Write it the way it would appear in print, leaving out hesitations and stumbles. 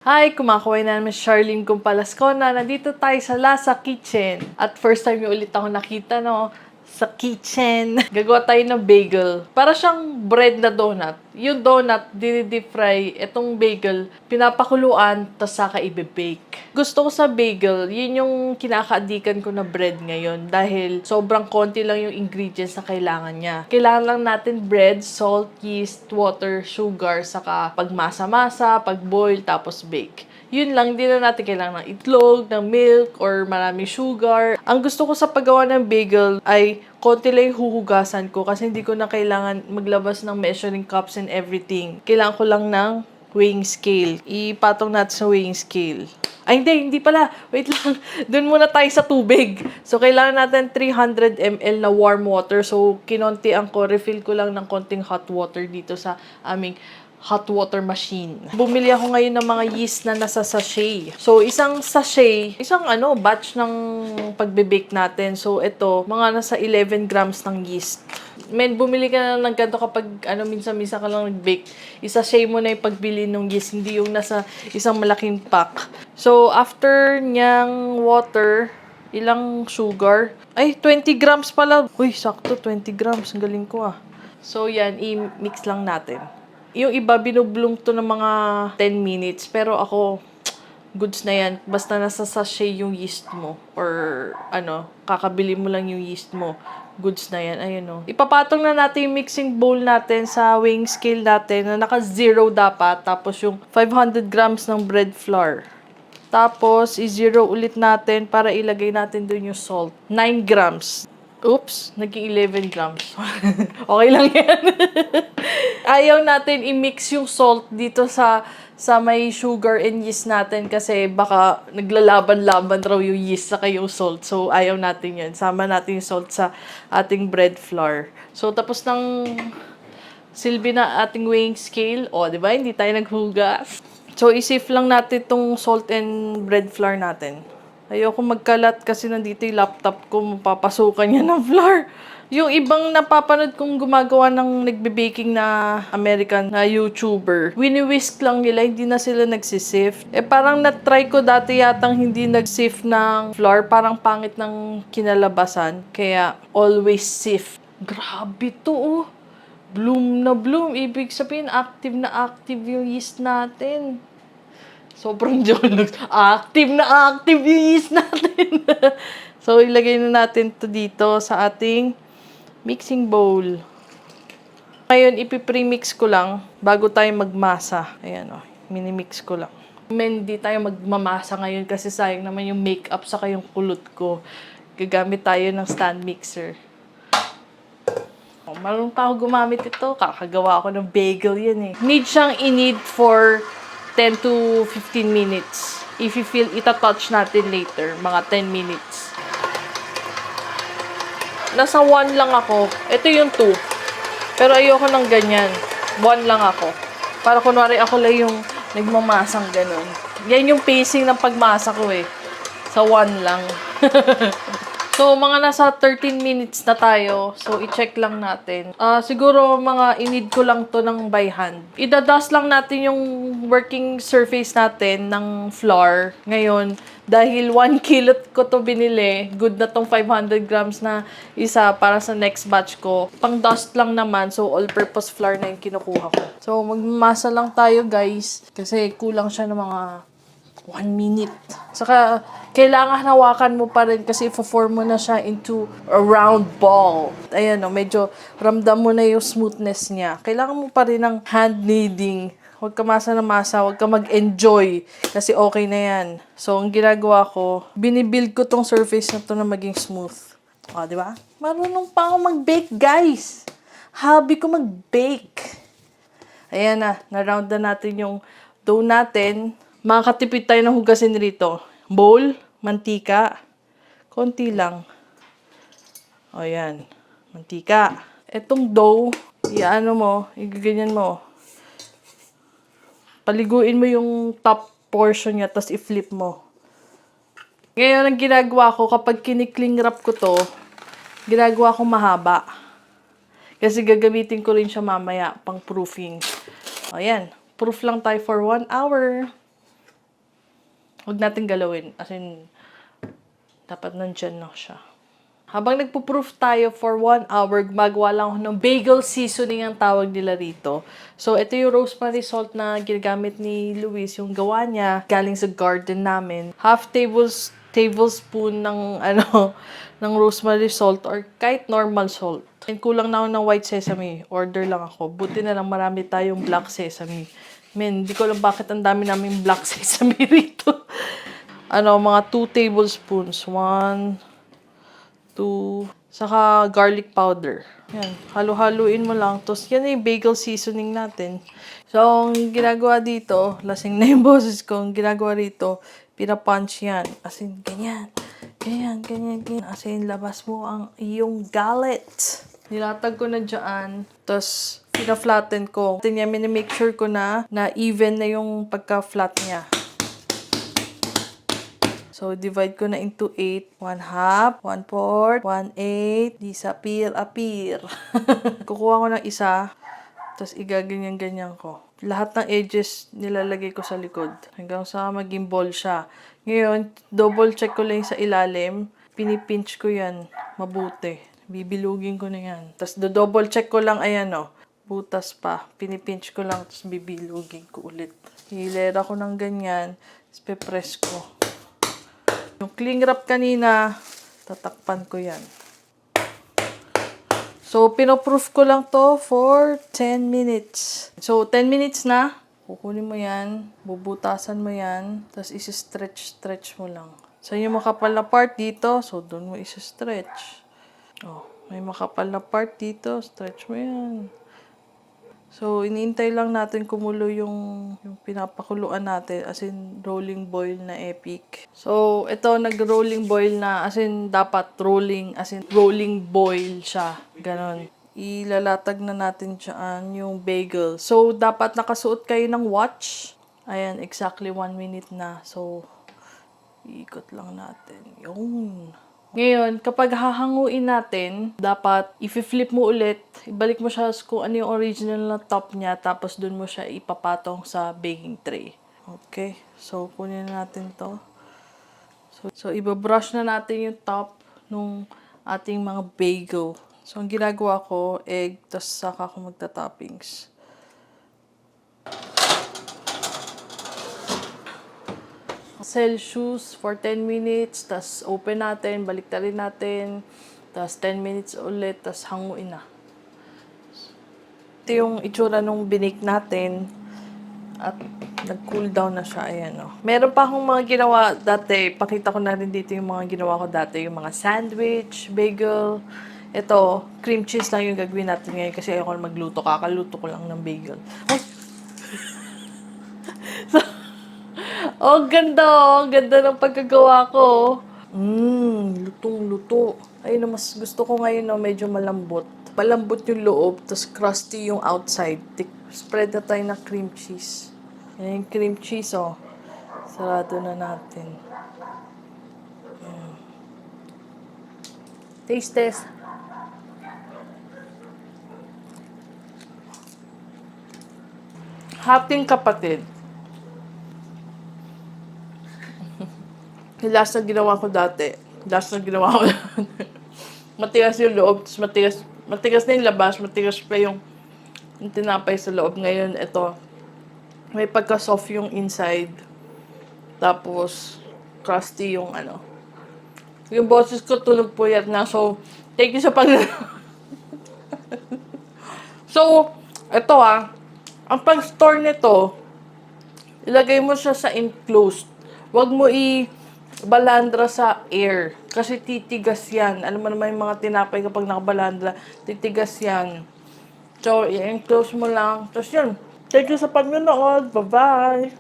Hi! Kumakuha na namin si Charlene Kumpalascona. Nandito tayo sa Lasa Kitchen. At first time yung ulit ako nakita, no? Sa kitchen. Gagawa tayo ng bagel. Para siyang bread na donut. Yung donut, dinidip fry. Itong bagel, pinapakuluan, tapos saka ibe-bake. Gusto ko sa bagel, yun yung kinakaadikan ko na bread ngayon. Dahil sobrang konti lang yung ingredients na kailangan niya. Kailangan lang natin bread, salt, yeast, water, sugar, saka pagmasa-masa, pag-boil, tapos bake. Yun lang, hindi na natin kailangan ng itlog, ng milk, or maraming sugar. Ang gusto ko sa paggawa ng bagel ay konti lang yung huhugasan ko kasi hindi ko na kailangan maglabas ng measuring cups and everything. Kailangan ko lang ng weighing scale. Ipatong natin sa weighing scale. Ay, hindi pala. Wait lang. Doon muna tayo sa tubig. So, kailangan natin 300 ml na warm water. So, kinontian ko, refill ko lang ng konting hot water dito sa aming hot water machine. Bumili ako ngayon ng mga yeast na nasa sachet. So, isang sachet, batch ng pagbe-bake natin. So, ito, mga nasa 11 grams ng yeast. Bumili ka na ng ganito kapag minsan-minsan ka lang nag-bake. Isa-shay mo na yung pagbili ng yeast, hindi yung nasa isang malaking pack. So, after niyang water, ilang sugar? Ay, 20 grams pala. Uy, sakto, 20 grams. Ang galing ko ah. So, yan, i-mix lang natin. Yung iba, binublong to ng mga 10 minutes. Pero ako, goods na yan. Basta nasa sachet yung yeast mo. Or, kakabili mo lang yung yeast mo. Goods na yan. Ayun o. Ipapatong na natin yung mixing bowl natin sa weighing scale natin na naka-0 dapat. Tapos yung 500 grams ng bread flour. Tapos, i-zero ulit natin para ilagay natin dun yung salt. 9 grams. Oops, naging 11 grams. Okay lang yan. Ayaw natin i-mix yung salt dito sa may sugar and yeast natin kasi baka naglalaban-laban raw yung yeast saka yung salt. So, ayaw natin yan. Sama natin yung salt sa ating bread flour. So, tapos ng silbi na ating weighing scale. O, di ba? Hindi tayo naghugas. So, isif lang natin itong salt and bread flour natin. Ayoko magkalat kasi nandito yung laptop ko, mapapasukan niya ng flour. Yung ibang napapanood kong gumagawa ng nagbe-baking na American na YouTuber, wini-whisk lang nila, hindi na sila nagsisift. Parang na-try ko dati yatang hindi nag-sift ng flour, parang pangit ng kinalabasan. Kaya, always sift. Grabe to oh. Bloom na bloom. Ibig sabihin, active na active yung yeast natin. Sobrang jolog. Active yung yeast natin. So, ilagay na natin to dito sa ating mixing bowl. Ngayon, ipipremix ko lang bago tayo magmasa. Ayan o, minimix ko lang. Hindi tayo magmamasa ngayon kasi sayang naman yung makeup saka yung kulot ko. Gagamit tayo ng stand mixer. Marunong pa ako gumamit ito. Kakagawa ako ng bagel yan eh. Need siyang in-knead for 10 to 15 minutes. If you feel, itatouch natin later. Mga 10 minutes. Nasa 1 lang ako. Ito yung 2. Pero ayoko ng ganyan. 1 lang ako. Para kunwari ako lang yung nagmamasang ganun. Yan yung pacing ng pagmasa ko eh. Sa 1 lang. So, mga nasa 13 minutes na tayo. So, i-check lang natin. Siguro, mga i-need ko lang to ng by hand. Idadust lang natin yung working surface natin ng flour. Ngayon, dahil 1 kilo ko to binili, good na tong 500 grams na isa para sa next batch ko. Pang dust lang naman, so all-purpose flour na yung kinukuha ko. So, magmasa lang tayo, guys. Kasi kulang siya ng mga 1 minute. Saka, kailangan hawakan mo pa rin kasi i-form mo na siya into a round ball. Ayan o, medyo ramdam mo na yung smoothness niya. Kailangan mo pa rin ng hand kneading. Huwag ka masa na masa, huwag ka mag-enjoy kasi okay na yan. So, ang ginagawa ko, binibuild ko tong surface na to na maging smooth. O, di ba? Marunong pa ako mag-bake, guys. Hobby ko mag-bake. Ayan na-round na natin yung dough natin. Makakatipid tayo ng hugasin rito. Bowl, mantika, konti lang. O yan, mantika. Etong dough, igaganyan mo. Paliguin mo yung top portion niya, tapos i-flip mo. Ngayon, ang ginagawa ko, kapag kinikling wrap ko to, ginagawa ko mahaba. Kasi gagamitin ko rin siya mamaya, pang proofing. O yan, proof lang tayo for 1 hour. Huwag natin galawin. As in, dapat nandyan na siya. Habang nagpo-proof tayo for 1 hour, gumagawa lang ako ng bagel seasoning ang tawag nila rito. So, ito yung rosemary salt na ginagamit ni Luis, yung gawa niya, galing sa garden namin. Half tablespoon ng, ng rosemary salt or kahit normal salt. And kulang na ako ng white sesame. Order lang ako. Buti na lang marami tayong black sesame. Men, di ko alam bakit ang dami namin black sesame rito. Mga 2 tablespoons. 1, 2, saka garlic powder. Yan, halo-haluin mo lang. Tapos yan yung bagel seasoning natin. So, ang ginagawa dito, lasing na yung boses ko, ang ginagawa rito, pinapunch yan. As in, ganyan. Ganyan. As in, labas mo ang iyong galit. Nilatag ko na dyan. Tapos, pina-flatten ko. Tingnan, minimake sure ko na even na yung pagka-flat niya. So, divide ko na into 8. 1/2, 1/4, 1/8. Disappear. Kukuha ko ng isa. Tapos, igaganyan-ganyan ko. Lahat ng edges nilalagay ko sa likod. Hanggang sa maging ball siya. Ngayon, double check ko lang sa ilalim. Pinipinch ko yan. Mabuti. Bibilugin ko na yan. Tapos, double check ko lang, butas pa. Pinipinch ko lang. Tapos, bibilugin ko ulit. Hilera ko ng ganyan. Tapos, pepress ko. Yung cling wrap kanina, tatakpan ko yan. So, pinoproof ko lang to for 10 minutes. So, 10 minutes na. Kukunin mo yan. Bubutasan mo yan. Tapos, isi-stretch mo lang. So, yung makapal na part dito, so, doon mo isi-stretch. Oh, may makapal na part dito, stretch mo yan. So, iniintay lang natin kumulo yung pinapakuluan natin, as in rolling boil na epic. So, ito nag-rolling boil na, as in dapat rolling boil siya. Ganon. Ilalatag na natin dyan yung bagel. So, dapat nakasuot kayo ng watch. Ayan, exactly 1 minute na. So, iikot lang natin. Yun. Ngayon, kapag hahanguin natin, dapat i-flip mo ulit, ibalik mo siya kung ano yung original na top niya, tapos dun mo siya ipapatong sa baking tray. Okay, so kunin natin to. So ibabrush na natin yung top nung ating mga bagel. So ang ginagawa ko, egg, tapos saka ako magta-toppings. Celsius for 10 minutes, tas open natin, baliktarin natin, tas 10 minutes ulit, tas hanguin na. Ito yung itsura nung binake natin at nag-cool down na siya. Ayan, oh. Meron pa akong mga ginawa dati. Pakita ko na rin dito yung mga ginawa ko dati. Yung mga sandwich, bagel. Ito, cream cheese lang yung gagawin natin ngayon kasi ayoko na magluto. Kakaluto ko lang ng bagel. Oh, ganda oh. Ganda ng pagkagawa ko. Lutong-luto. Ayun, mas gusto ko ngayon no, medyo malambot. Malambot yung loob, tapos crusty yung outside. Spread na tayo ng cream cheese. Yan yung cream cheese oh. Sarado na natin. Taste test. Hating kapatid. Yung last na ginawa ko dati. Matigas yung loob, tapos matigas na yung labas, matigas pa yung tinapay sa loob. Ngayon, ito, may pagka-soft yung inside. Tapos, crusty yung Yung boses ko tulog puyat na. So, thank you sa So, ito ang pag-store nito, ilagay mo siya sa enclosed. Huwag mo balandra sa air. Kasi titigas yan. Alam mo naman yung mga tinapay kapag nakabalandra, titigas yan. So, i-enclose mo lang. Tapos yun. Thank you sa pagnonood. Bye-bye.